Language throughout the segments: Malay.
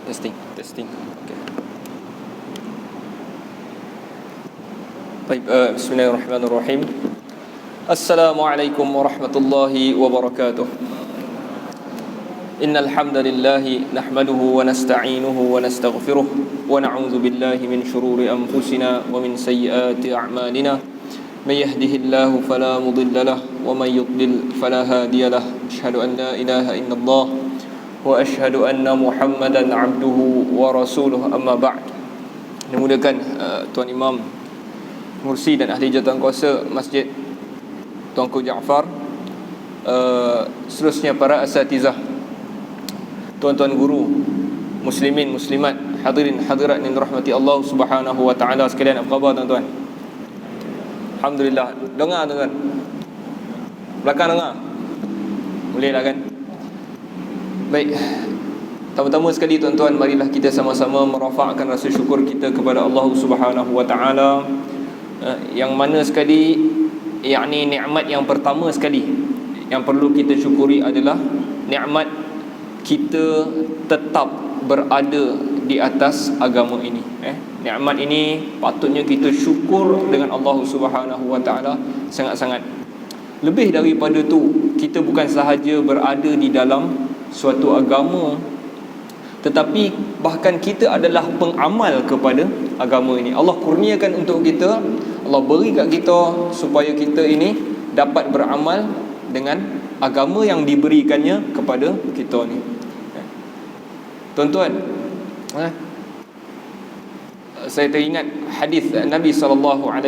Testing. Okay. Baik, bismillahirrahmanirrahim. Assalamualaikum warahmatullahi wabarakatuh. Innal hamdalillah nahmaduhu wa nasta'inuhu wa nastaghfiruh wa na'udzu billahi min shururi anfusina wa min sayyiati a'malina. May yahdihillahu fala mudilla lahu wa may yudlil fala hadiya lahu. Asyhadu an la ilaha illallah wa asyhadu anna Muhammadan abduhu wa rasuluh, amma ba'd. Dimudahkan Tuan Imam Mursi dan ahli jawatankuasa Masjid Tuanku Jaafar, seterusnya para asatizah, tuan-tuan guru, muslimin, muslimat, hadirin, hadirat yang dirahmati Allah Subhanahu wa taala sekalian. Apa khabar tuan-tuan? Alhamdulillah. Dengar tuan-tuan? Belakang dengar? Boleh lah kan? Baik. Pertama-tama sekali tuan-tuan, marilah kita sama-sama merafakkan rasa syukur kita kepada Allah Subhanahu wa taala, yang mana sekali yakni nikmat yang pertama sekali yang perlu kita syukuri adalah nikmat kita tetap berada di atas agama ini. Nikmat ini patutnya kita syukur dengan Allah Subhanahu wa taala sangat-sangat. Lebih daripada tu, kita bukan sahaja berada di dalam suatu agama, tetapi bahkan kita adalah pengamal kepada agama ini. Allah kurniakan untuk kita, Allah beri kat kita supaya kita ini dapat beramal dengan agama yang diberikannya kepada kita ni. Tuan-tuan, saya teringat hadis Nabi SAW.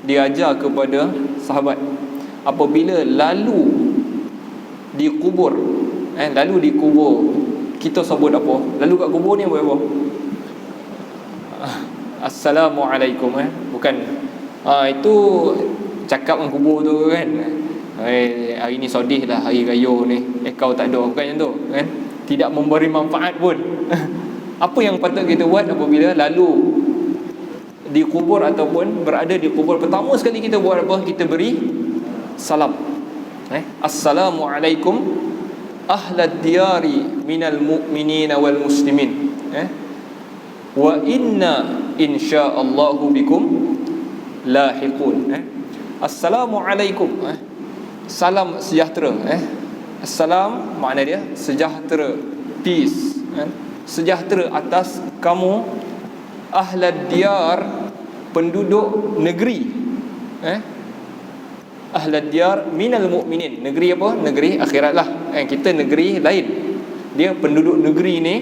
Dia ajar kepada sahabat, apabila lalu dikubur, kita sebut apa? Lalu kat kubur ni buat apa? Assalamualaikum, bukan itu cakap dengan kubur tu kan. Hari ni sedih lah, hari raya ni, kau tak ada, bukan macam tu kan? Tidak memberi manfaat pun. Apa yang patut kita buat apabila lalu di kubur ataupun berada di kubur? Pertama sekali kita buat apa? Kita beri salam. Assalamualaikum ahlad diyari minal mu'minina wal muslimin, wa inna insya'allahu bikum lahiqun. Assalamualaikum, salam sejahtera. Assalam makna dia sejahtera, peace, sejahtera atas kamu, ahlad diyar, penduduk negeri, ahlad diyar minal mu'minin, negeri apa? Negeri akhirat lah. Kita negeri lain, dia penduduk negeri ni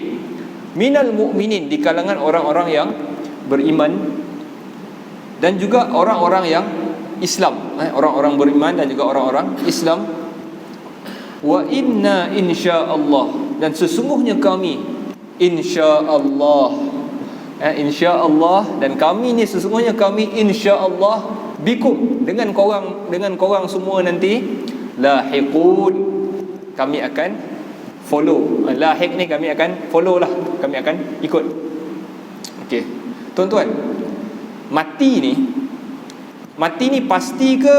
minal mu'minin, di kalangan orang-orang yang beriman dan juga orang-orang yang Islam, orang-orang beriman dan juga orang-orang Islam. Wa inna insya'allah, dan sesungguhnya kami, insya'allah, insya'allah, dan kami ni sesungguhnya kami insya'allah bikum, dengan korang semua nanti, lahiqun, kami akan follow. Lahiq ni kami akan follow lah, kami akan ikut. Okey, tuan-tuan, mati ni pasti ke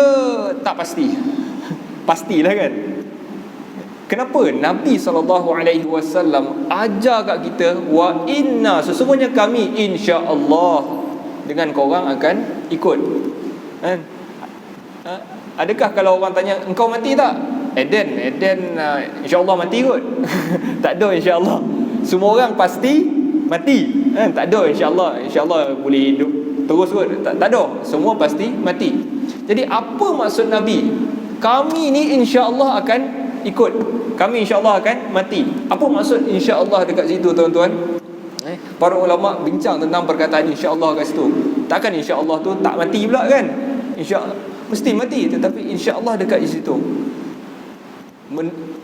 tak pasti? Pastilah kan. Kenapa Nabi SAW ajar kat kita, wa inna, sesungguhnya kami insya-Allah, dengan korang akan ikut. Adakah kalau orang tanya, engkau mati tak? Eden insya-Allah mati kot. Tak ada insya-Allah. Semua orang pasti mati. Tak ada insya-Allah boleh hidup terus kot. Tak ada. Semua pasti mati. Jadi apa maksud Nabi? Kami ni insya-Allah akan ikut. Kami insya-Allah akan mati. Apa maksud insya-Allah dekat situ tuan-tuan? Para ulama bincang tentang perkataan insya-Allah kat situ. Takkan insya-Allah tu tak mati pula kan? Insya-Allah mesti mati, tetapi insya-Allah dekat di situ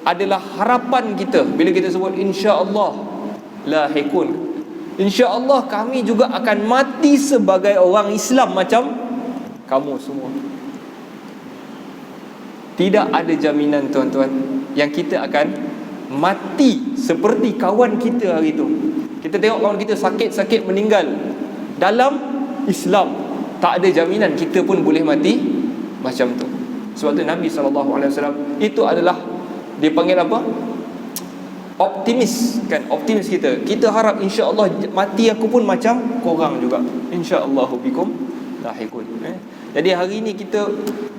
adalah harapan kita. Bila kita sebut insya-Allah lahiqun, insya-Allah kami juga akan mati sebagai orang Islam macam kamu semua. Tidak ada jaminan tuan-tuan yang kita akan mati seperti kawan kita hari itu. Kita tengok kawan kita sakit-sakit meninggal dalam Islam, tak ada jaminan kita pun boleh mati macam tu. Sebab tu Nabi SAW, itu adalah dipanggil apa? optimis kan, optimis kita harap insya-Allah mati aku pun macam korang juga, insya-Allahu bikum lahiqun. Jadi hari ini kita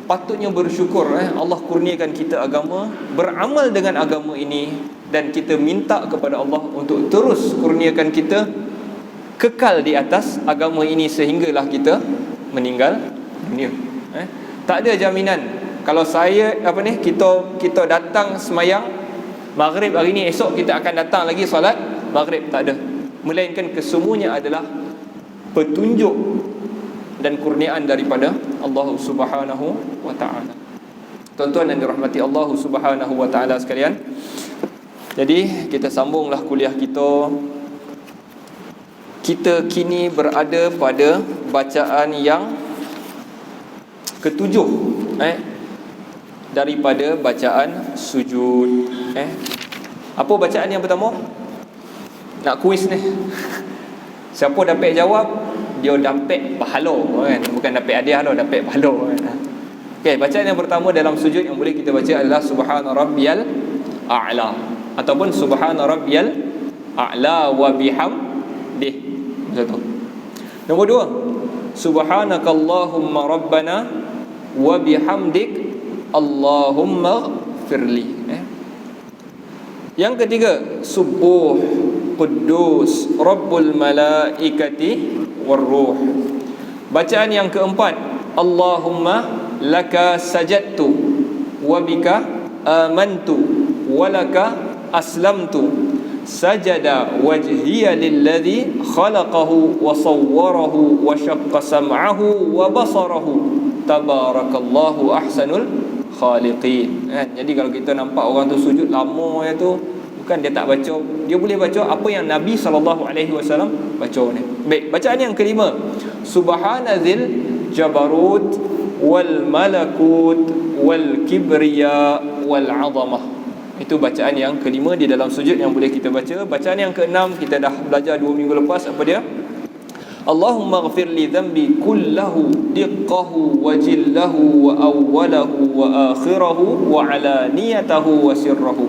patutnya bersyukur Allah kurniakan kita agama, beramal dengan agama ini, dan kita minta kepada Allah untuk terus kurniakan kita kekal di atas agama ini sehinggalah kita meninggal dunia. Tak ada jaminan kalau saya kita datang semayang maghrib hari ni, esok kita akan datang lagi solat maghrib, tak ada. Melainkan kesemuanya adalah petunjuk dan kurniaan daripada Allah Subhanahu wa taala. Tuan-tuan yang dirahmati Allah Subhanahu wa taala sekalian, jadi kita sambunglah kuliah kita. Kita kini berada pada bacaan yang ketujuh daripada bacaan sujud. Apa bacaan yang pertama? Nak kuis ni. Siapa dapat jawab, dia dapat pahala kan? Bukan dapat hadiah dah, dapat pahala kan? Okey, bacaan yang pertama dalam sujud yang boleh kita baca adalah subhana rabbiyal a'la ataupun subhana rabbiyal a'la wa bihamdih. Satu. Nombor dua, subhanakallahumma rabbana wa bihamdik Allahumma firli. Yang ketiga, subuh quddus rabbul malaikati warruh. Bacaan yang keempat, Allahumma laka sajadtu wa bika amantu wa laka aslamtu sajada wajhiya lilladhi khalaqahu wa sawwarahu wa syaqqa sam'ahu wa basarahu tabarakallahu ahsanul khaliqin. Jadi kalau kita nampak orang tu sujud lama tu, bukan dia tak baca, dia boleh baca apa yang Nabi SAW baca ni. Baik, bacaan yang kelima, subhanazil jabarut wal malakut wal kibriya wal azamah. Itu bacaan yang kelima di dalam sujud yang boleh kita baca. Bacaan yang keenam kita dah belajar 2 minggu lepas, apa dia? Allahumma ghafir li dhanbi kullahu diqqahu wa jillahu wa awwalahu wa akhirahu wa alaniyatahu wa sirrahu.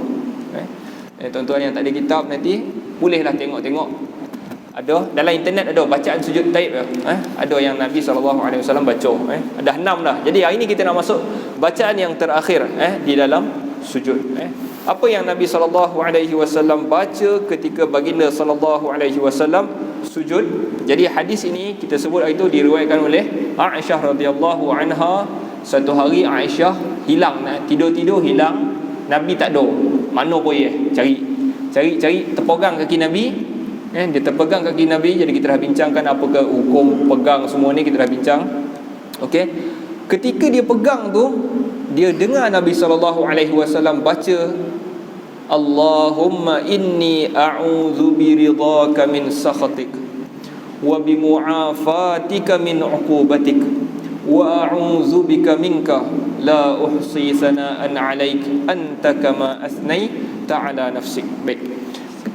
Tuan-tuan yang tak ada kitab nanti bolehlah tengok-tengok. Ada dalam internet, ada bacaan sujud taib ada yang Nabi SAW baca. Dah 6 dah. Jadi hari ni kita nak masuk bacaan yang terakhir di dalam sujud. Apa yang Nabi SAW baca ketika baginda SAW sujud. Jadi hadis ini kita sebut hari itu diriwayatkan oleh Aisyah radhiyallahu anha. Satu hari Aisyah hilang, tidur-tidur hilang, Nabi tak ada. Mana boleh cari terpegang kaki Nabi. Dia terpegang kaki Nabi. Jadi kita dah bincangkan apakah hukum pegang semua ni, kita dah bincang. Okey. Ketika dia pegang tu, dia dengar Nabi SAW baca Allahumma inni a'udzu biridhaka min sakhatik wa bimu'afatika min 'uqubatik wa a'udzu bika minka la uhsi sana'an 'alaik anta kama asnaita 'ala nafsik. Baik.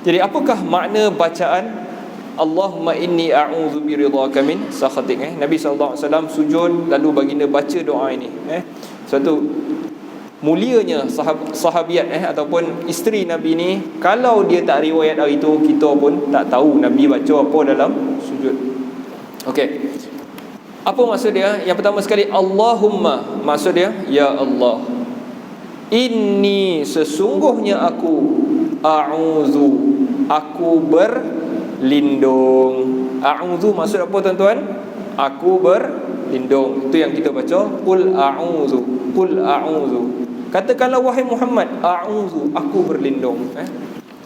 Jadi apakah makna bacaan Allahumma inni a'udzu biridhaka min sakhatik? Nabi SAW sujud lalu baginda baca doa ini. Satu mulianya sahabiat ataupun isteri Nabi ni, kalau dia tak riwayat hari tu, kita pun tak tahu Nabi baca apa dalam sujud. Okey. Apa maksud dia? Yang pertama sekali, Allahumma, maksud dia, ya Allah, inni sesungguhnya aku, a'udzu, aku berlindung. A'udzu maksud apa tuan-tuan? Aku berlindung. Itu yang kita baca, qul a'udzu, qul a'udzu. Katakanlah wahai Muhammad, a'udzu, aku berlindung.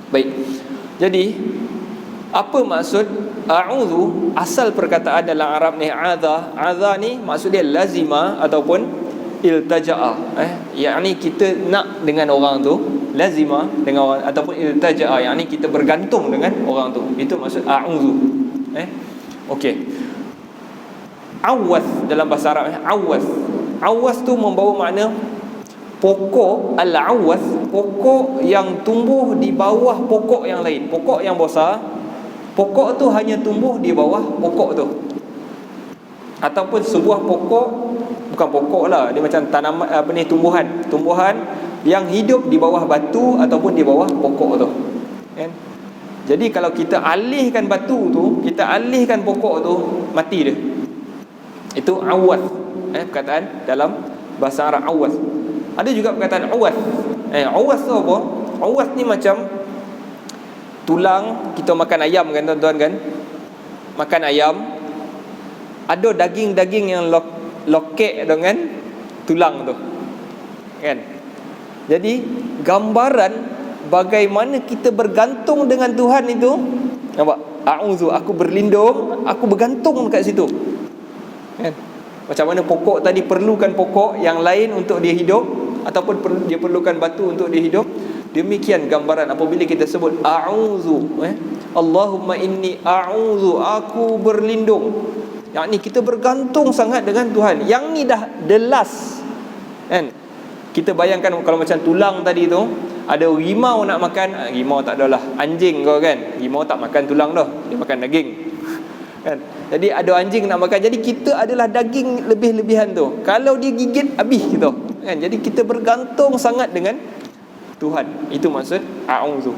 Baik. Jadi apa maksud a'udzu? Asal perkataan dalam Arab ni adza ni maksud dia lazima ataupun iltaja'a. Yakni kita nak dengan orang tu, lazima dengan orang, ataupun iltaja'a, yakni kita bergantung dengan orang tu. Itu maksud a'udzu. Okey. Awaz dalam bahasa Arab, awaz tu membawa makna pokok. Al-awaz, pokok yang tumbuh di bawah pokok yang lain. Pokok yang besar, pokok tu hanya tumbuh di bawah pokok tu. Ataupun sebuah pokok, bukan pokok lah, dia macam tanaman, tumbuhan yang hidup di bawah batu ataupun di bawah pokok tu. kan? Jadi kalau kita alihkan batu tu, kita alihkan pokok tu, mati dia. Itu awas, perkataan dalam bahasa Arab awas. Ada juga perkataan awas. Awas tu apa? Awas ni macam tulang kita makan ayam kan tuan-tuan kan? Makan ayam, ada daging-daging yang lokek dengan tulang tu, kan? Jadi gambaran bagaimana kita bergantung dengan Tuhan itu, nampak? A'udzu, aku berlindung, aku bergantung dekat situ, kan? Macam mana pokok tadi perlukan pokok yang lain untuk dia hidup, ataupun dia perlukan batu untuk dia hidup. Demikian gambaran apabila kita sebut a'udzu, Allahumma inni a'udzu, aku berlindung. Yang ni kita bergantung sangat dengan Tuhan. Yang ni dah the last, kan? Kita bayangkan kalau macam tulang tadi tu, ada rimau nak makan, rimau tak adalah, anjing kau kan, rimau tak makan tulang dah, dia makan daging, kan? Jadi ada anjing nak makan, jadi kita adalah daging lebih-lebihan tu. Kalau dia gigit, habis kita, kan? Jadi kita bergantung sangat dengan Tuhan. Itu maksud a'udzu.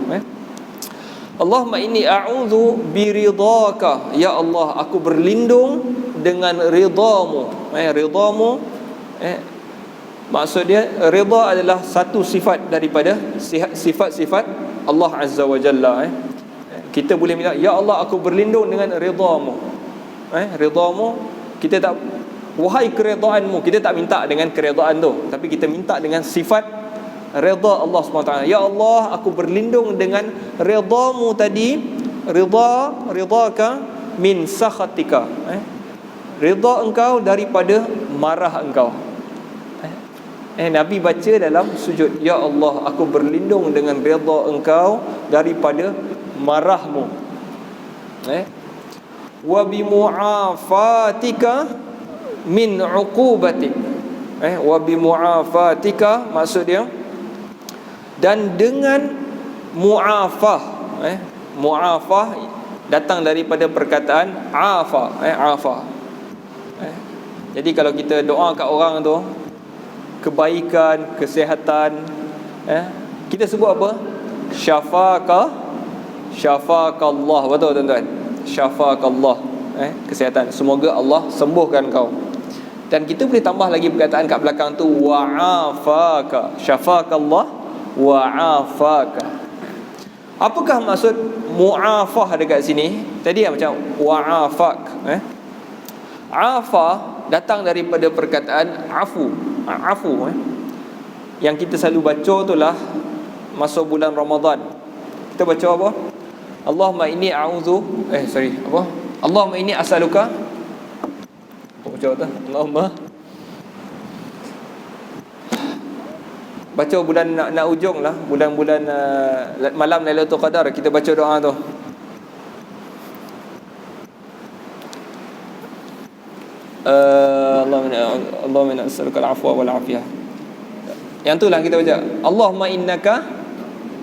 Allahumma inni a'udzu biridhaka, ya Allah, aku berlindung dengan ridhamu. Ridhamu, maksud dia, ridha adalah satu sifat daripada sifat-sifat Allah Azza wa Jalla. Kita boleh minta, ya Allah, aku berlindung dengan ridhamu. Ridhamu, kita tak, wahai keredaanmu, kita tak minta dengan keredaan tu, tapi kita minta dengan sifat redha Allah SWT. Ya Allah, aku berlindung dengan redhamu tadi. Ridhaka min sakhatika, redha engkau daripada marah engkau. Nabi baca dalam sujud, ya Allah, aku berlindung dengan redha engkau daripada marahmu. Wa bi mu'afatika min uqubatik. Wa bi mu'afatika, maksud dia, dan dengan mu'afah. Mu'afah datang daripada perkataan afa. Afa. Jadi kalau kita doa kat orang tu kebaikan, kesihatan, kita sebut apa? Syafakallah. Betul tuan-tuan? Syafakallah, kesihatan, semoga Allah sembuhkan kau. Dan kita boleh tambah lagi perkataan kat belakang tu, wa'afaka. Syafakallah wa'afaka. Apakah maksud mu'afah dekat sini? Tadi macam wa'afak. Afa datang daripada perkataan afu. Afu, yang kita selalu baca itulah masuk bulan Ramadan. Kita baca apa? Allahumma inni a'udzu, Allahumma inni as'aluka. Apa baca tu? Allahumma, baca bulan nak ujung lah, bulan-bulan malam Lailatul Qadar, kita baca doa tu. Allahumma inna as'aluka al-'afwa wal 'afiyah. Yang tu lah kita baca, Allahumma innaka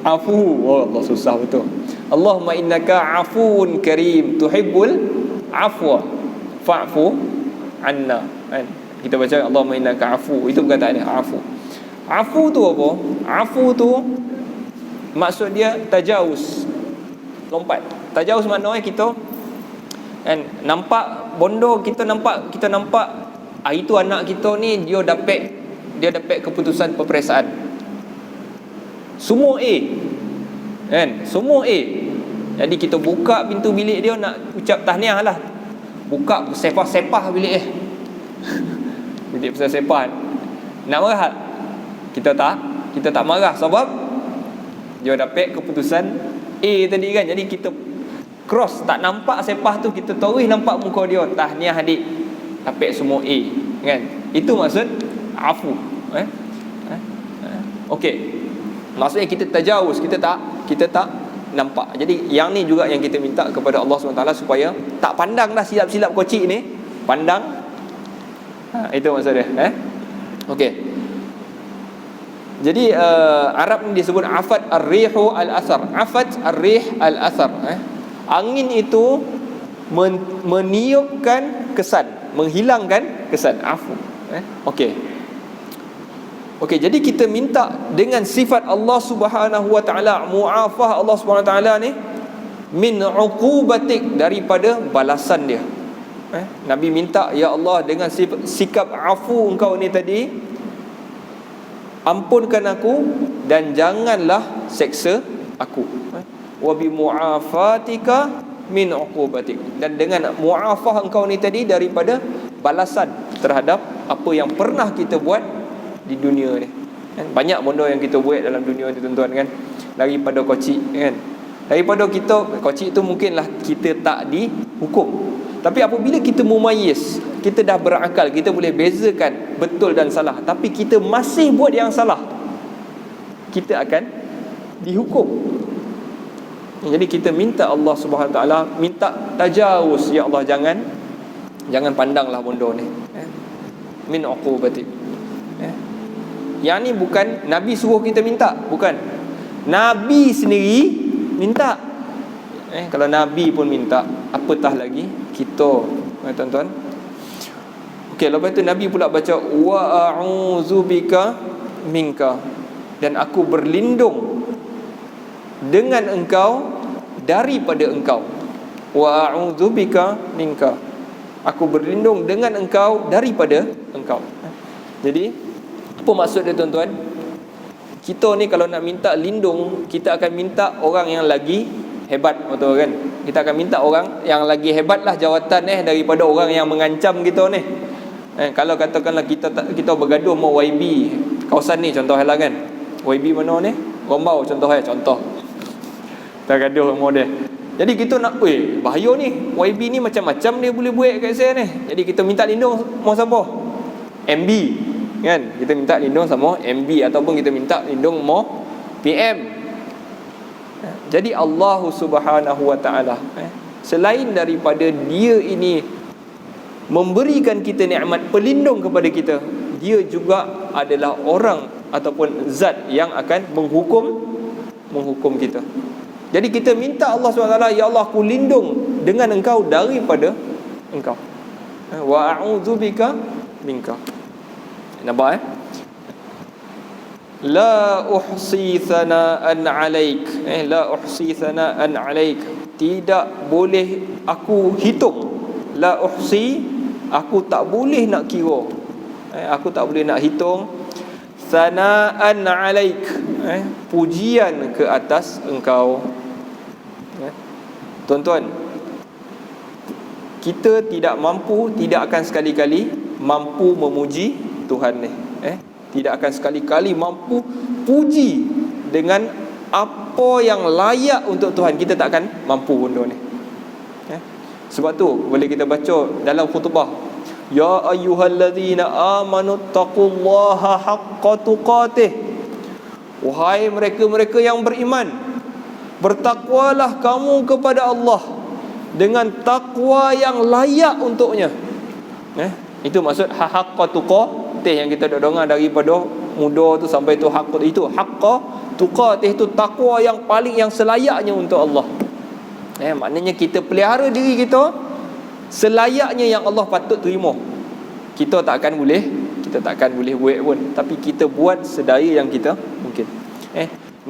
afu. Oh Allah, susah betul. Allahumma innaka afuun karim tuhibbul afwa fa'fu anna. Kita baca Allahumma innaka afu. Itu perkataan dia, afu. Afu tu apa? Afu tu maksud dia tajawuz, lompat. Tajawuz maknanya kita nampak bondo, kita nampak itu anak kita ni dia dapat keputusan peperiksaan semua A, kan? Semua A. Jadi kita buka pintu bilik dia nak ucap tahniah lah, buka sepah-sepah bilik bilik sepah. Nak marah? Kita tak marah sebab dia dapat keputusan A tadi, kan? Jadi kita cross, tak nampak sepah tu, kita terus nampak muka dia, tahniah adik, dapat semua A, kan? Itu maksud afu. Okey. Maksudnya kita tajawuz, kita tak nampak. Jadi yang ni juga yang kita minta kepada Allah SWT, supaya tak pandang dah silap-silap kocik ni, pandang. Itu maksud dia. Okey. Jadi Arab ni disebut afat ar-rihu al-athar. Afat ar-rih al-athar. Angin itu meniupkan kesan, menghilangkan kesan. Afu. Okey. Okey, jadi kita minta dengan sifat Allah Subhanahu wa taala, muafah Allah Subhanahu wa taala ni, min uqubatik, daripada balasan dia. Nabi minta, ya Allah, dengan sikap afu engkau ni tadi, ampunkan aku dan janganlah seksa aku. Wa bi muafatika min uqubatik, dan dengan muafah engkau ni tadi daripada balasan terhadap apa yang pernah kita buat di dunia ni. Banyak benda yang kita buat dalam dunia ni tuan-tuan kan. Daripada kocik kan, daripada kita kocik tu mungkinlah kita tak dihukum, tapi apabila kita mumayyiz, kita dah berakal, kita boleh bezakan betul dan salah, tapi kita masih buat yang salah, kita akan dihukum. Jadi kita minta Allah Subhanahu Wa Taala, minta tajawuz, ya Allah, jangan pandanglah benda ni min uqubatik. Yang ni bukan Nabi suruh kita minta, bukan. Nabi sendiri minta. Kalau Nabi pun minta, apatah lagi kita, tuan-tuan. Okey, lepas tu Nabi pula baca wa a'udzubika minka, dan aku berlindung dengan engkau daripada engkau. Wa a'udzubika minka, aku berlindung dengan engkau daripada engkau. Jadi apa maksud dia, tuan-tuan? Kita ni kalau nak minta lindung, kita akan minta orang yang lagi hebat, betul kan? Kita akan minta orang yang lagi hebatlah jawatan daripada orang yang mengancam kita ni. Kalau katakanlah kita bergaduh mau YB kawasan ni, contohlah kan. YB mana ni? Gombau contohnya, contoh. Kita gaduh mau dia. Jadi kita nak, bahaya ni. YB ni macam-macam dia boleh buat kat saya ni. Jadi kita minta lindung mau siapa? MB kan, kita minta lindung sama MB, ataupun kita minta lindung mau PM. Jadi Allah Subhanahu wa taala, selain daripada dia ini memberikan kita nikmat pelindung kepada kita, dia juga adalah orang ataupun zat yang akan menghukum kita. Jadi kita minta Allah SWT, ya Allah, aku lindung dengan engkau daripada engkau. Wa a'udzubika minka. Nampak La uhsi thana'an 'alaik. La uhsi thana'an 'alaik. Tidak boleh aku hitung. La uhsi, aku tak boleh nak kira. Aku tak boleh nak hitung. Thana'an 'alaik. Pujian ke atas engkau. Tuan-tuan, kita tidak akan sekali-kali mampu memuji Tuhan ni. Tidak akan sekali-kali mampu puji dengan apa yang layak untuk Tuhan. Kita tak akan mampu benda ni. Sebab tu boleh kita baca dalam khutbah, ya ayyuhallazina amanu taqullaha haqqa tuqatih. Wahai mereka-mereka yang beriman, bertakwalah kamu kepada Allah dengan takwa yang layak untuknya. Itu maksud haqqa tuqatih yang kita dah dengar daripada muda tu sampai tu haqqa, itu haqqa tuqatih, itu takwa yang paling, yang selayaknya untuk Allah. Maknanya kita pelihara diri kita selayaknya yang Allah patut terima. Kita tak akan boleh buat pun, tapi kita buat sedaya yang kita mungkin.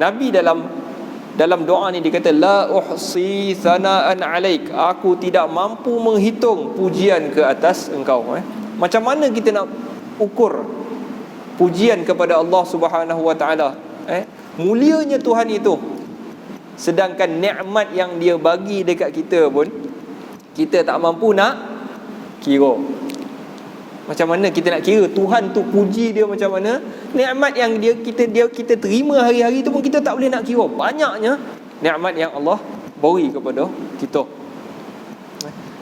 Nabi dalam doa ni dia kata la uhsi thana'an 'alaik, aku tidak mampu menghitung pujian ke atas engkau. Macam mana kita nak ukur pujian kepada Allah Subhanahu wa taala? Mulianya Tuhan itu, sedangkan nikmat yang dia bagi dekat kita pun kita tak mampu nak kira. Macam mana kita nak kira Tuhan tu, puji dia macam mana? Nikmat yang kita terima hari-hari tu pun kita tak boleh nak kira. Banyaknya nikmat yang Allah beri kepada kita.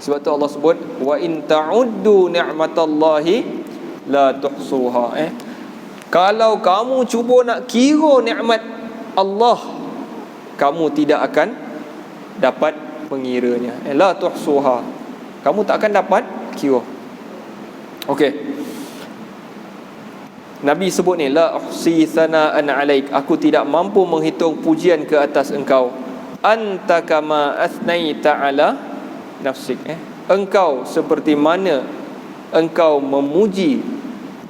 Sebab tu Allah sebut wa in ta'uddu ni'matallahi la tuhsuha. Kalau kamu cuba nak kira nikmat Allah, kamu tidak akan dapat mengiranya. La tuhsuha, kamu tak akan dapat kira. Okey, Nabi sebut ni la uhsi thana'an 'alaik, aku tidak mampu menghitung pujian ke atas engkau. Anta kama athnaita 'ala nafsik. Engkau seperti mana engkau memuji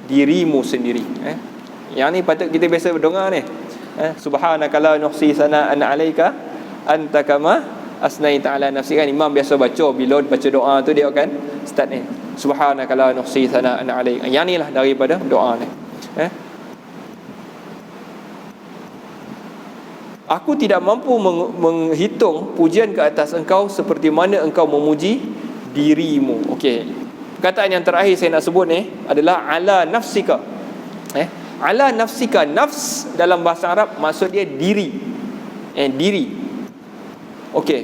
dirimu sendiri. Yang ni patut kita biasa berdoa ni. Subhanaka la nuhsi sana'an 'alaika anta kama asnaita 'ala nafsi. Kan imam biasa baca bila baca doa tu dia akan start ni. Subhanaka la nuhsi sana'an 'alaika. Yang ni lah daripada doa ni. Aku tidak mampu menghitung pujian ke atas engkau seperti mana engkau memuji dirimu. Okey. Perkataan yang terakhir saya nak sebut ni adalah ala nafsika. Ala nafsika, nafs dalam bahasa Arab maksud dia diri. Diri. Okey.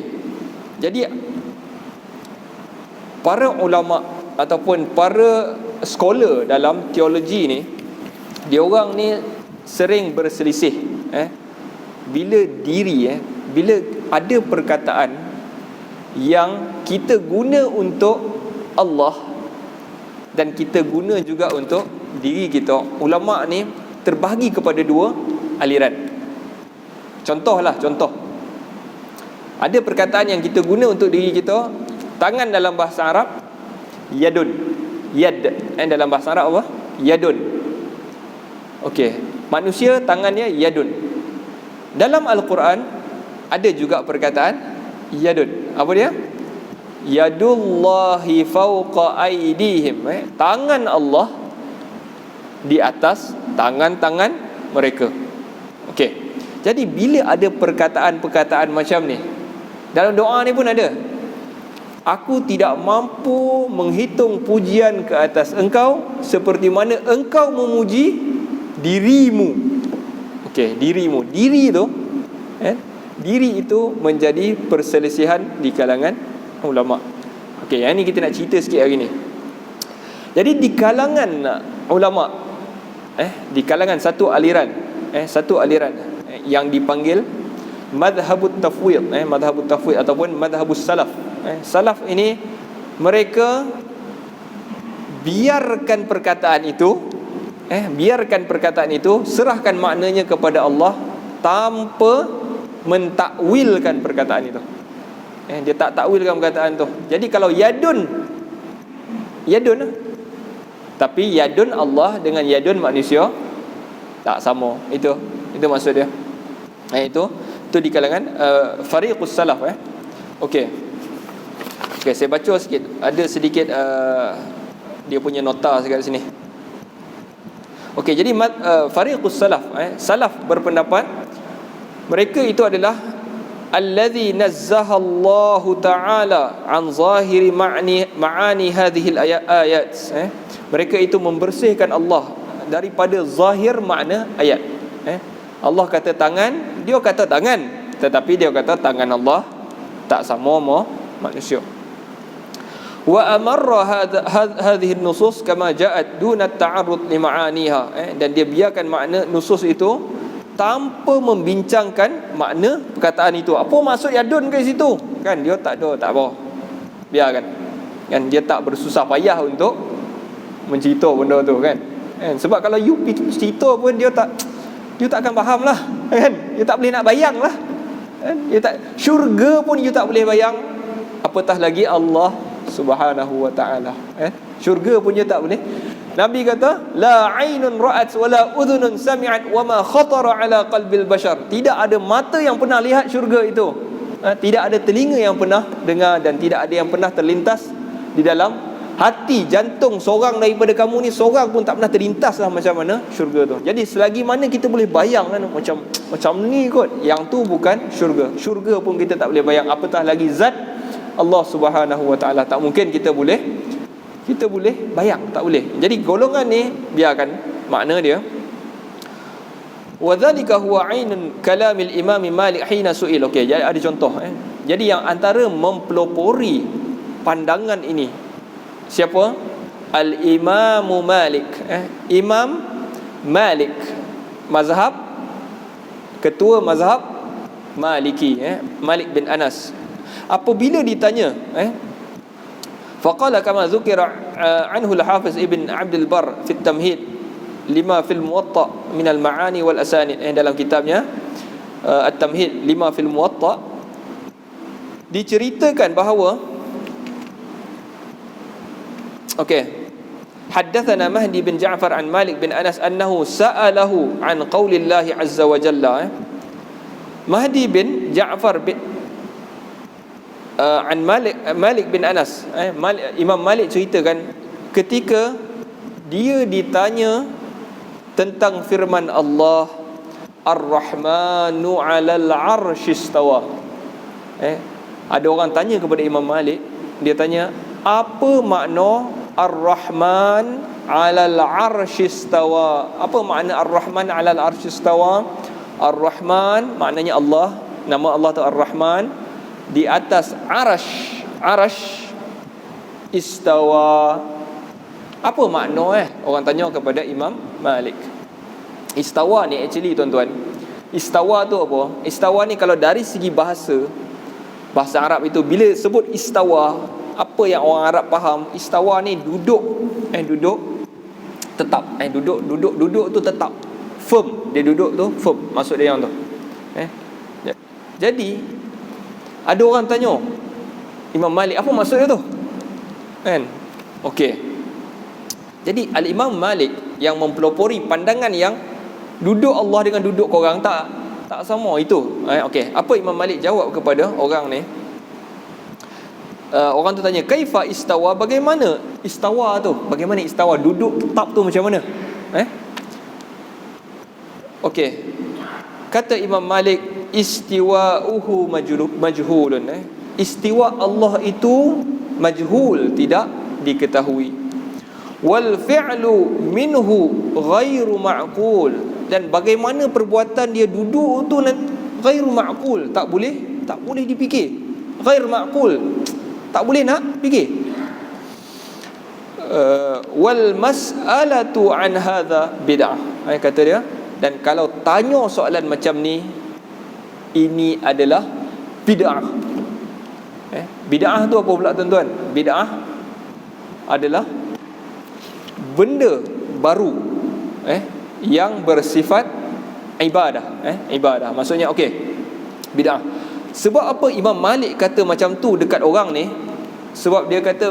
Jadi para ulama ataupun para scholar dalam teologi ni, dia orang ni sering berselisih bila diri bila ada perkataan yang kita guna untuk Allah dan kita guna juga untuk diri kita, ulama ni terbahagi kepada dua aliran. Contoh. Ada perkataan yang kita guna untuk diri kita. Tangan dalam bahasa Arab yadun. Yad dalam bahasa Arab apa? Yadun. Okey, manusia tangannya yadun. Dalam Al-Quran ada juga perkataan yadun. Apa dia? Yadullahi fawqa aydihim. Tangan Allah di atas tangan-tangan mereka. Okey. Jadi bila ada perkataan-perkataan macam ni, dalam doa ni pun ada. Aku tidak mampu menghitung pujian ke atas engkau seperti mana engkau memuji dirimu. Okey, dirimu. Diri tu diri itu menjadi perselisihan di kalangan ulama. Okey, yang ni kita nak cerita sikit hari ni. Jadi di kalangan ulama di kalangan satu aliran yang dipanggil madhabut tafwid, madhabut tafwid ataupun madhabus salaf. Salaf ini mereka biarkan perkataan itu, serahkan maknanya kepada Allah tanpa mentakwilkan perkataan itu. Dia tak takwilkan perkataan tu. Jadi kalau yadun tapi yadun Allah dengan yadun manusia tak sama. Itu maksud dia. Itu di kalangan fariqus salaf. Okey, saya baca sikit. Ada sedikit dia punya nota dekat sini. Okey, jadi fariqus salaf, salaf berpendapat mereka itu adalah allazi nazzaha Allah taala an zahiri ma'ani hadhihi al-ayat. Mereka itu membersihkan Allah daripada zahir makna ayat. Allah kata tangan, dia kata tangan, tetapi dia kata tangan Allah tak sama manusia. Wa amarra hadhihi an-nusus kama ja'at duna at-ta'arrud li ma'aniha. Dan dia biarkan makna nusus itu tanpa membincangkan makna perkataan itu. Apa maksud yadun ke situ? Kan dia tak apa. Biarkan. Kan dia tak bersusah payah untuk mencerita benda tu kan. Sebab kalau you cerita pun dia tak akan faham lah kan. You tak boleh nak bayang lah kan? Syurga pun you tak boleh bayang, apatah lagi Allah Subhanahu wa ta'ala. Syurga punya tak boleh. Nabi kata la ainun ra'at wa la udhunun sami'at wa ma khatara ala qalbil bashar. Tidak ada mata yang pernah lihat syurga itu, tidak ada telinga yang pernah dengar, dan tidak ada yang pernah terlintas di dalam hati jantung seorang daripada kamu ni, seorang pun tak pernah terlintas lah macam mana syurga tu. Jadi selagi mana kita boleh bayang kan, macam ni kot, yang tu bukan syurga. Syurga pun kita tak boleh bayang, apatah lagi zat Allah Subhanahu wa ta'ala. Tak mungkin kita boleh bayang, tak boleh. Jadi golongan ni biarkan makna dia. Wa dzalika huwa ainun kalamil Imam Malik hina su'il. Okey, jadi ada contoh Jadi yang antara mempelopori pandangan ini siapa? Al-Imam Malik. Imam Malik, mazhab ketua mazhab Maliki, Malik bin Anas. Apabila ditanya faqala kama dzukira anhu al-Hafiz Ibn Abdul Barr fi at-Tamhid lima fil Muwatta min al-ma'ani wal asanid. Dalam kitabnya at-Tamhid lima fil Muwatta diceritakan bahawa Haddatsana Mahdi bin Ja'far an Malik bin Anas annahu sa'alahu an qaulillahi azza wa jalla. Mahdi bin Ja'far bin an Malik bin Anas. Imam Malik ceritakan ketika dia ditanya tentang firman Allah Ar-Rahmanu 'alal 'arsy istawa. Ada orang tanya kepada Imam Malik, dia tanya, apa makna Ar-Rahman 'alal 'arsy istawa? Apa makna Ar-Rahman 'alal 'arsy istawa? Ar-Rahman maknanya Allah, nama Allah tu Ar-Rahman, di atas arash istawa. Apa makna orang tanya kepada Imam Malik. Istawa ni actually tuan-tuan, istawa tu apa? Istawa ni kalau dari segi bahasa Arab itu, bila sebut istawa, apa yang orang Arab faham, istawa ni duduk tetap. Duduk tu tetap, firm. Dia duduk tu firm, maksud dia yang tu. Jadi ada orang tanya Imam Malik, apa maksud dia tu? Kan? Okey. Jadi Al-Imam Malik yang mempelopori pandangan yang duduk Allah dengan duduk korang tak sama itu. Okey, apa Imam Malik jawab kepada orang ni? Orang tu tanya, kaifa istawa? Bagaimana istawa tu? Bagaimana istawa? Duduk tetap tu macam mana? Okey. Kata Imam Malik, istiwa'uhu majhulun. Istiwa Allah itu majhul, tidak diketahui. Wal fi'lu minhu ghairu ma'qul. Dan bagaimana perbuatan dia duduk tu ghairu ma'qul, tak boleh dipikir. Ghair ma'qul, tak boleh nak fikir. Wal mas'alatu an hadha bid'ah. Kata dia, dan kalau tanya soalan macam ni, ini adalah bid'ah. Bid'ah tu apa pula tuan-tuan? Bid'ah adalah benda baru yang bersifat ibadah. Ibadah maksudnya, okey, bid'ah. Sebab apa Imam Malik kata macam tu dekat orang ni? Sebab dia kata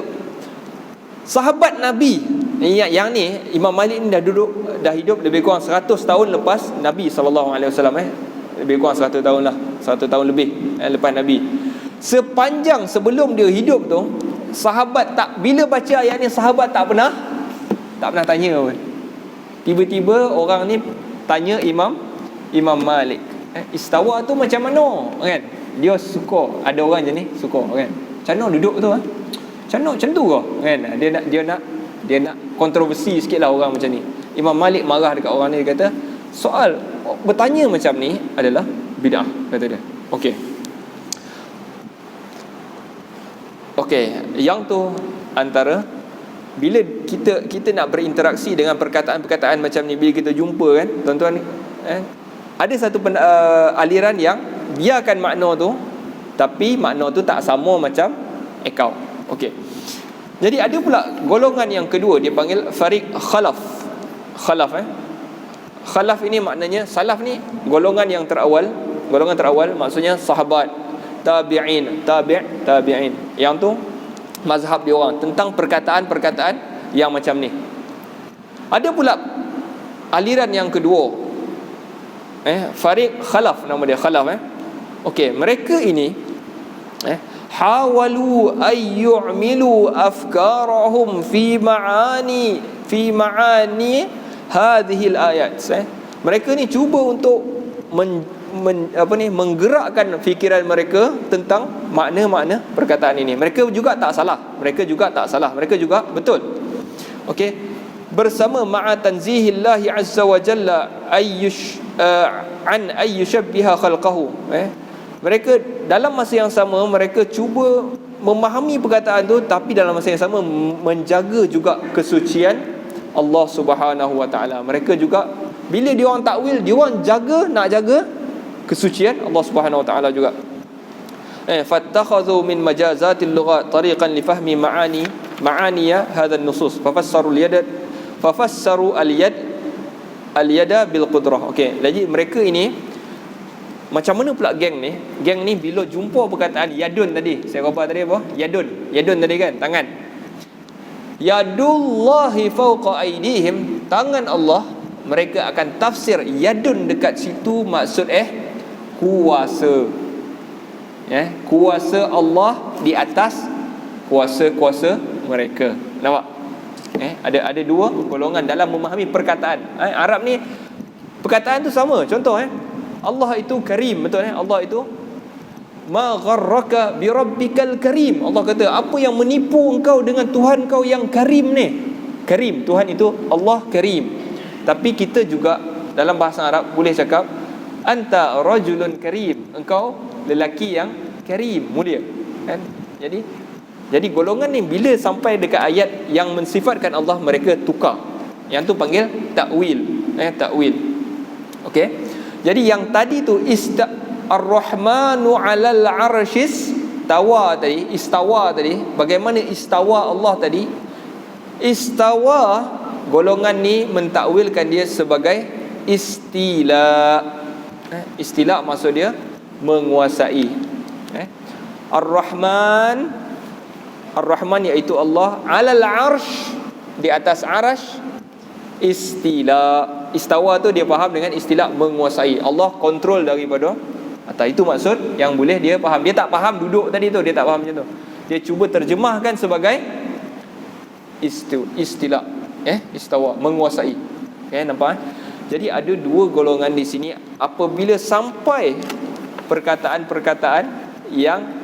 sahabat Nabi yang ni, Imam Malik ni dah hidup lebih kurang 100 tahun lepas Nabi SAW. Lebih kurang 100 tahun lah, 100 tahun lebih lepas Nabi. Sepanjang sebelum dia hidup tu, sahabat tak, bila baca ayat ni, sahabat tak pernah tanya pun. Tiba-tiba orang ni tanya Imam Malik, istawa tu macam mana, kan? Dia suka, ada orang je ni suka, kan? Macam mana duduk tu, macam tu ke, kan? Dia nak kontroversi sikit lah orang macam ni. Imam Malik marah dekat orang ni, dia kata soal bertanya macam ni adalah bid'ah, kata dia. Okey, yang tu antara bila kita nak berinteraksi dengan perkataan-perkataan macam ni, bila kita jumpa, kan tuan-tuan, ada satu aliran yang biarkan makna tu, tapi makna tu tak sama macam engkau. Okey. Jadi ada pula golongan yang kedua, dia panggil fariq khalaf. Khalaf ini maknanya, salaf ni golongan yang terawal. Golongan terawal maksudnya sahabat, tabi'in. Yang tu mazhab dia orang tentang perkataan-perkataan yang macam ni. Ada pula aliran yang kedua, fariq khalaf, nama dia khalaf. Okey, mereka ini hawalu ay yu'milu afkarahum fi ma'ani hadhihi al-ayat. Mereka ni cuba untuk menggerakkan fikiran mereka tentang makna-makna perkataan ini. Mereka juga tak salah, mereka juga betul. Okey, bersama ma'a tanzihillahi azza wa jalla an ayyushabbiha khalqahu. Mereka dalam masa yang sama, mereka cuba memahami perkataan tu, tapi dalam masa yang sama menjaga juga kesucian Allah Subhanahu wa taala. Mereka juga bila dia orang takwil, dia orang nak jaga kesucian Allah Subhanahu wa taala juga. Fattakhadhu min majazatil lughat tariqan li fahmi ma'aniya hadha an-nusus fafassaru al-yada bil qudrah. Okey, jadi mereka ini macam mana pula geng ni? Geng ni bila jumpa perkataan yadun tadi, saya kata tadi apa? Yadun tadi, kan, tangan. Yadullahi fawqa aydihim, tangan Allah, mereka akan tafsir yadun dekat situ maksud kuasa. Kuasa Allah di atas kuasa-kuasa mereka. Nampak? Ada dua golongan dalam memahami perkataan. Arab ni perkataan tu sama. Contoh Allah itu karim, betul Allah itu ma gharraka bi rabbikal karim. Allah kata, apa yang menipu engkau dengan Tuhan kau yang karim ni? Karim, Tuhan itu Allah karim. Tapi kita juga dalam bahasa Arab boleh cakap anta rajulun karim, engkau lelaki yang karim, mulia, kan? Jadi golongan ni bila sampai dekat ayat yang mensifatkan Allah, mereka tukar. Yang tu panggil takwil, takwil. Okey. Jadi yang tadi tu Ar-Rahmanu 'alal 'arsyis istawa tadi, bagaimana istawa Allah tadi? Istawa, golongan ni mentakwilkan dia sebagai istila. Istila maksud dia menguasai. Ar-Rahman iaitu Allah 'alal 'arsy, di atas arasy. Istawa tu dia faham dengan istila, menguasai. Allah kontrol daripada atas. Itu maksud yang boleh dia faham. Dia tak faham duduk tadi tu, dia tak faham macam tu. Dia cuba terjemahkan sebagai istila, istawa, menguasai. Nampak? Jadi ada dua golongan di sini. Apabila sampai perkataan-perkataan yang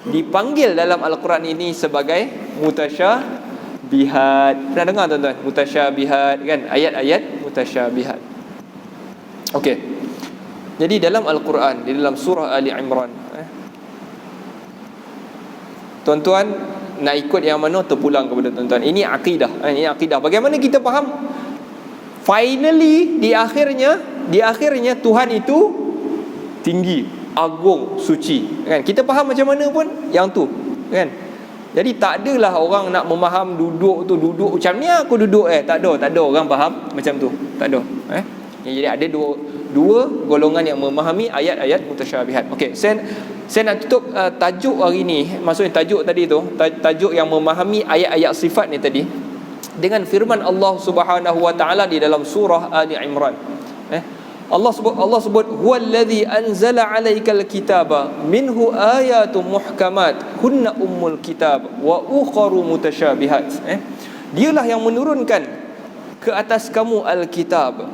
dipanggil dalam Al-Quran ini sebagai mutasyabihat. Pernah dengar tuan-tuan? Mutasyabihat, kan? Ayat-ayat mutasyabihat. Okey. Jadi dalam Al-Quran, di dalam surah Ali Imran, tuan-tuan nak ikut yang mana, terpulang kepada tuan-tuan. Ini akidah. Ini akidah. Bagaimana kita faham? Finally, di akhirnya Tuhan itu tinggi, agung, suci, kan? Kita faham macam mana pun yang tu, kan? Jadi tak adalah orang nak memaham duduk macam ni aku duduk, tak ada orang faham macam tu. Tak ada. Jadi ada dua golongan yang memahami ayat-ayat mutasyabihat. Okey, saya nak tutup tajuk hari ni. Maksudnya tajuk tadi tu, tajuk yang memahami ayat-ayat sifat ni tadi, dengan firman Allah Subhanahu wa taala di dalam surah Ali Imran. Allah sebut huwallazi anzala 'alaikal kitaba minhu ayatun muhkamat hunna ummul kitab wa ukharu mutasyabihat. Dialah yang menurunkan ke atas kamu al-kitab.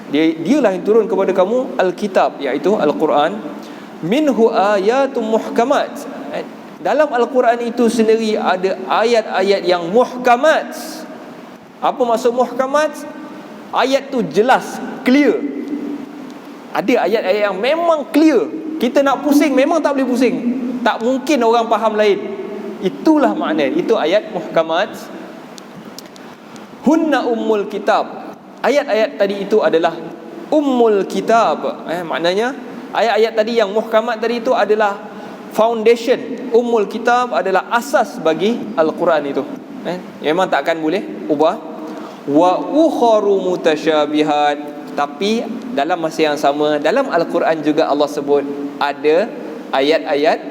Dialah yang turun kepada kamu al-kitab, iaitu Al-Quran. Minhu ayatun muhkamat. Dalam Al-Quran itu sendiri ada ayat-ayat yang muhkamat. Apa maksud muhkamat? Ayat tu jelas, clear. Ada ayat-ayat yang memang clear. Kita nak pusing memang tak boleh pusing. Tak mungkin orang faham lain. Itulah makna. Itu ayat muhkamat. Hunna ummul kitab. Ayat-ayat tadi itu adalah ummul kitab. Maknanya ayat-ayat tadi yang muhkamat tadi itu adalah foundation. Ummul kitab adalah asas bagi Al-Quran itu. Memang takkan boleh ubah. Wa ukharu mutasyabihat. Tapi dalam masa yang sama, dalam Al-Quran juga Allah sebut ada ayat-ayat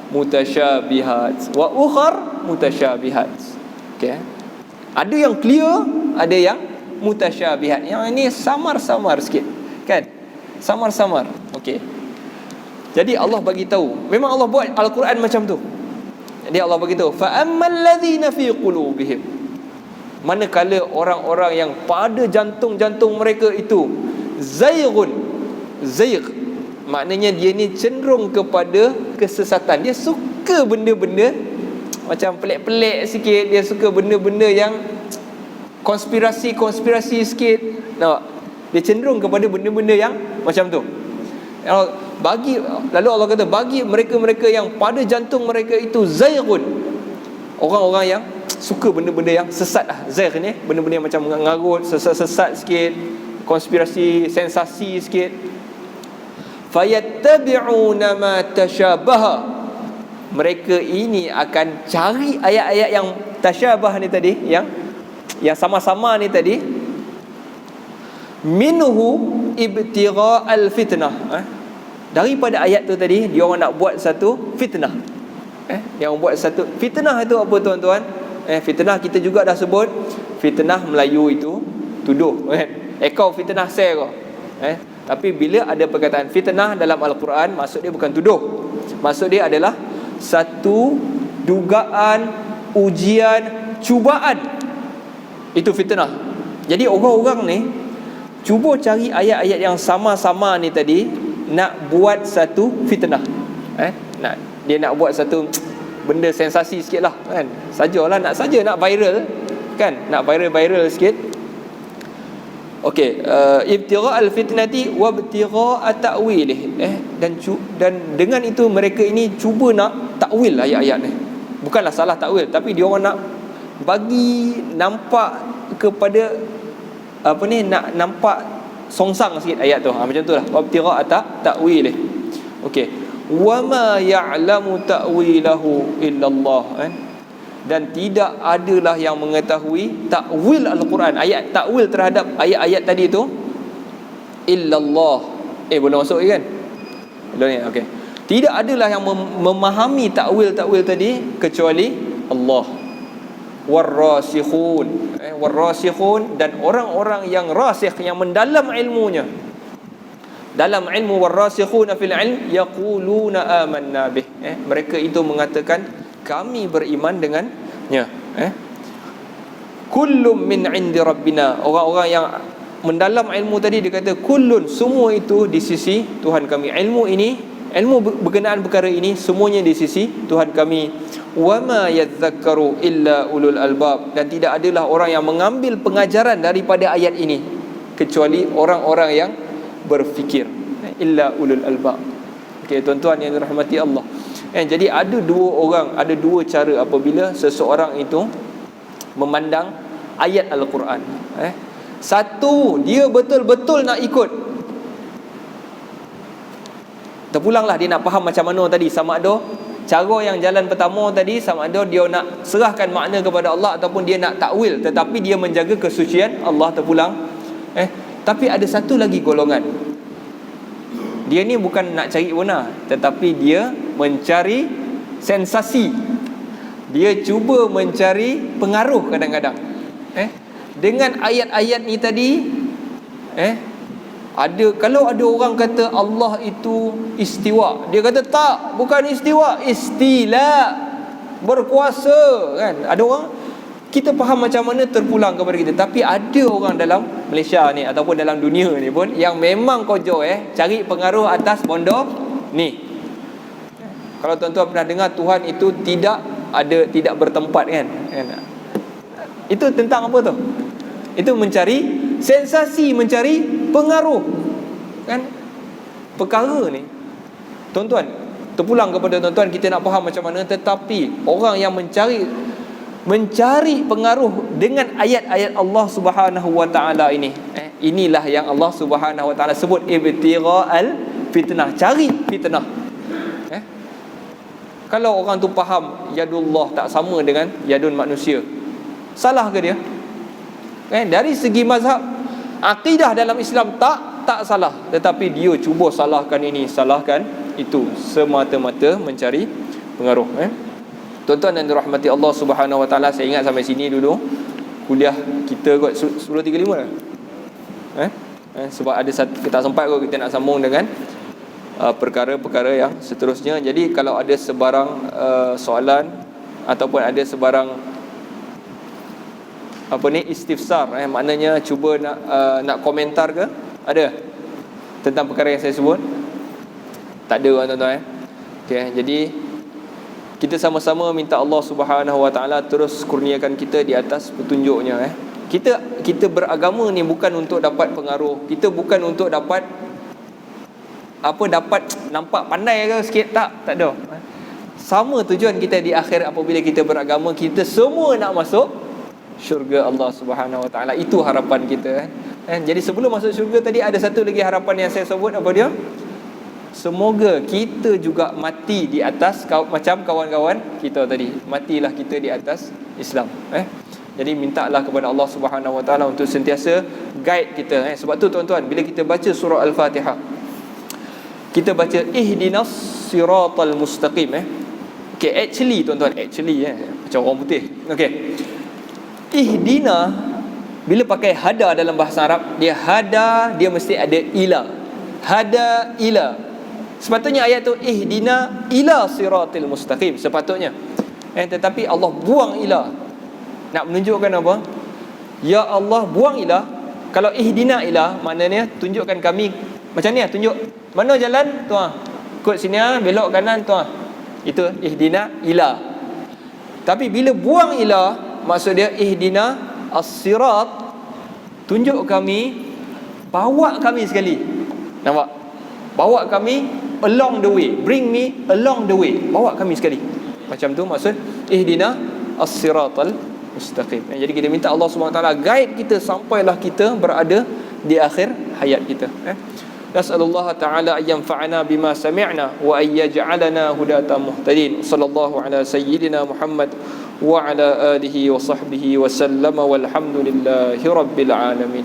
mutasyabihat. Wa ukhar mutasyabihat. Okay. Ada yang clear, ada yang mutasyabihat. Yang ini samar-samar sikit, kan? Samar-samar. Okey. Jadi Allah bagi tahu, memang Allah buat Al-Quran macam tu. Jadi Allah bagi tahu, fa ammal ladzina fi qulubihim, manakala orang-orang yang pada jantung-jantung mereka itu zaighun. Zaigh maknanya dia ni cenderung kepada kesesatan. Dia suka benda-benda macam pelik-pelik sikit. Dia suka benda-benda yang konspirasi sikit. Nampak? Dia cenderung kepada benda-benda yang macam tu. Lalu Allah kata, bagi mereka-mereka yang pada jantung mereka itu zaighun, orang-orang yang suka benda-benda yang sesat lah. Zaigh ni benda-benda yang macam mengarut, sesat sikit, konspirasi, sensasi sikit. Fayattabi'una ma tashabaha. Mereka ini akan cari ayat-ayat yang tasyabah ni tadi, yang sama-sama ni tadi. Minhu ibtigha'al fitnah. Daripada ayat tu tadi, dia orang nak buat satu fitnah. Yang buat satu fitnah itu apa tuan-tuan? Fitnah kita juga dah sebut, fitnah Melayu itu tuduh, kan? Kau fitnah saya kau. Tapi bila ada perkataan fitnah dalam Al-Quran, maksud dia bukan tuduh. Maksud dia adalah satu dugaan, ujian, cubaan. Itu fitnah. Jadi orang-orang ni cuba cari ayat-ayat yang sama-sama ni tadi, nak buat satu fitnah. Dia nak buat satu benda sensasi sikit lah, kan? Sajalah, nak viral, kan? Nak viral sikit. Okey, ibtigha al-fitnati wa ibtigha ta'wilih. Dan dengan itu mereka ini cuba nak takwil ayat-ayat ni. Bukanlah salah takwil, tapi dia orang nak bagi nampak kepada nak nampak songsang sikit ayat tu. Macam tu lah. Wa ibtigha ta'wilih. Okey. Wa ma ya'lamu ta'wilahu illallah, kan? Dan tidak adalah yang mengetahui takwil Al-Quran, ayat takwil terhadap ayat-ayat tadi tu, illallah. Boleh masuk kan? Boleh, okey. Tidak adalah yang memahami takwil-takwil tadi kecuali Allah. Warrasikhun, warrasikhun, dan orang-orang yang rasikh, yang mendalam ilmunya. Dalam ilmu, warrasikhuna fil ilm yaquluna amanna bih. Mereka itu mengatakan kami beriman dengannya. Kullum min indi rabbina. Orang-orang yang mendalam ilmu tadi, dia kata kullun, semua itu di sisi Tuhan kami. Ilmu ini, ilmu berkenaan perkara ini, semuanya di sisi Tuhan kami. Wa ma yadhakkaru illa ulul albab. Dan tidak adalah orang yang mengambil pengajaran daripada ayat ini kecuali orang-orang yang berfikir. Illa ulul albab. Okey, tuan-tuan yang dirahmati Allah. Jadi ada dua cara apabila seseorang itu memandang ayat Al-Quran. Satu, dia betul-betul nak ikut. Terpulanglah dia nak faham macam mana tadi, sama ada cara yang jalan pertama tadi, sama ada dia nak serahkan makna kepada Allah ataupun dia nak takwil tetapi dia menjaga kesucian Allah, terpulang. Tapi ada satu lagi golongan. Dia ni bukan nak cari benar, tetapi dia mencari sensasi. Dia cuba mencari pengaruh kadang-kadang. Dengan ayat-ayat ni tadi, kalau ada orang kata Allah itu istiwa, dia kata tak, bukan istiwa, istila, berkuasa, kan? Ada orang, kita faham macam mana, terpulang kepada kita. Tapi ada orang dalam Malaysia ni ataupun dalam dunia ni pun yang memang kojo cari pengaruh atas bondo ni. Kalau tuan-tuan pernah dengar Tuhan itu tidak bertempat, kan? Itu tentang apa tu? Itu mencari sensasi, mencari pengaruh, kan? Perkara ni, tuan-tuan, terpulang kepada tuan-tuan, kita nak faham macam mana. Tetapi orang yang mencari pengaruh dengan ayat-ayat Allah Subhanahu wa taala ini, inilah yang Allah Subhanahu wa taala sebut ibtigha'al fitnah, cari fitnah. Kalau orang tu faham yadullah tak sama dengan yadun manusia, salah ke dia? Dari segi mazhab akidah dalam Islam tak salah, tetapi dia cuba salahkan ini, salahkan itu, semata-mata mencari pengaruh. Tuan-tuan dan dirahmati Allah Subhanahu wa taala, saya ingat sampai sini dulu kuliah kita kot 10.35 dah. Sebab ada satu kita tak sempat kot kita nak sambung dengan perkara-perkara yang seterusnya. Jadi kalau ada sebarang soalan ataupun ada sebarang istifsar, maknanya cuba nak komentar ke, ada tentang perkara yang saya sebut? Tak ada, tuan-tuan. Okey, jadi kita sama-sama minta Allah Subhanahu wa taala terus kurniakan kita di atas petunjuknya. Kita beragama ni bukan untuk dapat pengaruh, kita bukan untuk dapat nampak pandai ke sikit, tak ada. Sama tujuan kita di akhir apabila kita beragama, kita semua nak masuk syurga Allah Subhanahu wa taala. Itu harapan kita. Jadi sebelum masuk syurga tadi ada satu lagi harapan yang saya sebut, apa dia? Semoga kita juga mati di atas macam kawan-kawan kita tadi. Matilah kita di atas Islam. Jadi mintalah kepada Allah Subhanahu wa taala untuk sentiasa guide kita. Sebab tu tuan-tuan, bila kita baca surah Al-Fatihah, kita baca ihdinas siratal mustaqim. Okay, actually tuan-tuan, actually macam orang putih. Okay, ihdina bila pakai hada dalam bahasa Arab, dia hada, dia mesti ada ila. Hada ila. Sepatutnya ayat tu ihdina ila siratil mustaqim sepatutnya. Tetapi Allah buang ila. Nak menunjukkan apa? Ya Allah buang ila. Kalau ihdina ila maknanya tunjukkan kami macam ni, tunjuk mana jalan tuan. Kod sini belok kanan tuan. Itu ihdina ila. Tapi bila buang ila, maksud dia ihdina as-sirat, tunjuk kami, bawa kami sekali. Nampak? Bawa kami along the way, bring me along the way, bawa kami sekali. Macam tu maksud ihdina as-siratal mustaqim. Jadi kita minta Allah SWT guide kita sampailah kita berada di akhir hayat kita. Nas'alullah ta'ala an yanfa'ana bima sami'na wa an yaj'alana hudatan muhtadin. Sallallahu ala sayyidina Muhammad wa ala alihi wa sahbihi wa sallama walhamdulillahi rabbil alamin.